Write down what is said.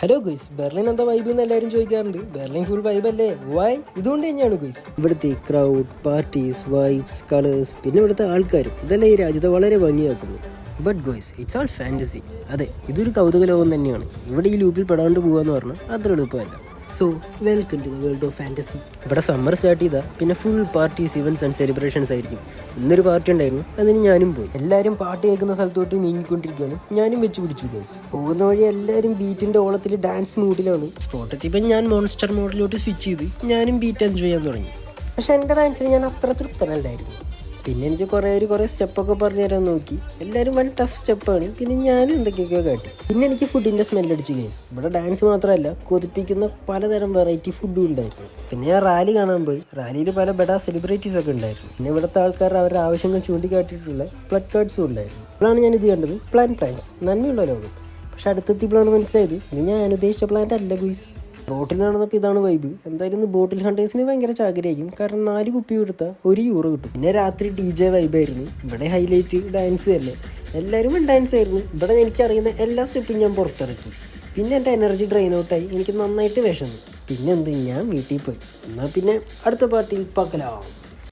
Hello guys, Berlin എന്താ vibe എന്ന് എല്ലാവരും ചോദിക്കാറുണ്ട്. ബെർലിൻ ഫുൾ വൈബ് അല്ലേ? വൈ? ഇതുകൊണ്ട് തന്നെയാണ് ഗുയ്സ്. ഇവിടുത്തെ ക്രൗഡ്, പാർട്ടീസ്, വൈബ്സ്, കളേഴ്സ്, പിന്നെ ഇവിടുത്തെ ആൾക്കാരും ഇതെല്ലാം ഈ രാജ്യത്തെ വളരെ ഭംഗിയാക്കുന്നു. But guys, it's all fantasy. അതെ, ഇതൊരു കൗതുക ലോകം തന്നെയാണ്. ഇവിടെ ഈ ലൂപ്പിൽ പെടാണ്ട് പോകാന്ന് പറഞ്ഞാൽ അത്ര എളുപ്പമല്ല. So welcome to the world of fantasy. ഇവിടെ സമ്മർ സ്റ്റാർട്ട് ചെയ്താൽ പിന്നെ full parties, events and celebrations ആയിരിക്കും. ഇന്നൊരു പാർട്ടി ഉണ്ടായിരുന്നു, അതിന് ഞാനും പോയി. എല്ലാവരും പാർട്ടി കേൾക്കുന്ന സ്ഥലത്തോട്ട് നീങ്ങിക്കൊണ്ടിരിക്കുകയാണ്. ഞാനും വെച്ച് പിടിച്ചു ഗൈസ്. പോകുന്ന വഴി എല്ലാവരും ബീറ്റിൻ്റെ ഓളത്തിൽ ഡാൻസ് മൂഡിലാണ്. സ്പോട്ടെത്തിയപ്പോൾ ഞാൻ മോൺസ്റ്റർ മോഡിലോട്ട് സ്വിച്ച് ചെയ്ത് ഞാനും ബീറ്റ് എൻജോയ് ചെയ്യാൻ തുടങ്ങി. പക്ഷെ എൻ്റെ ഡാൻസിന് ഞാൻ അത്ര തൃപ്തനല്ലായിരുന്നു. പിന്നെ എനിക്ക് കുറേ സ്റ്റെപ്പൊക്കെ പറഞ്ഞു തരാൻ നോക്കി. എല്ലാവരും വൺ ടഫ് സ്റ്റെപ്പാണ്. പിന്നെ ഞാനും എന്തൊക്കെയൊക്കെയോ കാട്ടി. പിന്നെ എനിക്ക് ഫുഡിൻ്റെ സ്മെല്ലടിച്ച് ഗൈസ്. ഇവിടെ ഡാൻസ് മാത്രമല്ല, കൊതിപ്പിക്കുന്ന പലതരം വെറൈറ്റി ഫുഡും ഉണ്ടായിരുന്നു. പിന്നെ ഞാൻ റാലി കാണാൻ പോയി. റാലിയിൽ പല ബെഡാ സെലിബ്രിറ്റീസ് ഒക്കെ ഉണ്ടായിരുന്നു. പിന്നെ ഇവിടുത്തെ ആൾക്കാർ അവരുടെ ആവശ്യങ്ങൾ ചൂണ്ടിക്കാട്ടിയിട്ടുള്ള പ്ലഗ് കാർഡ്സും ഉണ്ടായിരുന്നു. ഇപ്പോഴാണ് ഞാൻ ഇത് കണ്ടത്, പ്ലാന്റ്സ്, നന്മയുള്ള ലോകം. പക്ഷെ അടുത്തെത്തിയപ്പോഴാണ് മനസ്സിലായത് ഇത് ഞാൻ ഉദ്ദേശിച്ച പ്ലാന്റ് അല്ല ഗുയ്സ്. ബോട്ടിൽ നടന്നപ്പോൾ ഇതാണ് വൈബ്. എന്തായാലും ബോട്ടിൽ ഹണ്ടേഴ്സിന് ഭയങ്കര ചാകരയായിരിക്കും. കാരണം 4 കുപ്പി കൊടുത്താൽ €1 കിട്ടും. പിന്നെ രാത്രി DJ വൈബായിരുന്നു. ഇവിടെ ഹൈലൈറ്റ് ഡാൻസ് തന്നെ. എല്ലാവരും ഡാൻസ് ആയിരുന്നു. ഇവിടെ എനിക്കറിയുന്ന എല്ലാ സ്റ്റെപ്പും ഞാൻ പുറത്തിറക്കി. പിന്നെ എൻ്റെ എനർജി ഡ്രെയിൻ ഔട്ടായി. എനിക്ക് നന്നായിട്ട് വിശന്നു. പിന്നെ ഞാൻ വീട്ടിൽ പോയി. എന്നാൽ പിന്നെ അടുത്ത പാർട്ടിയിൽ പാക്കലാം.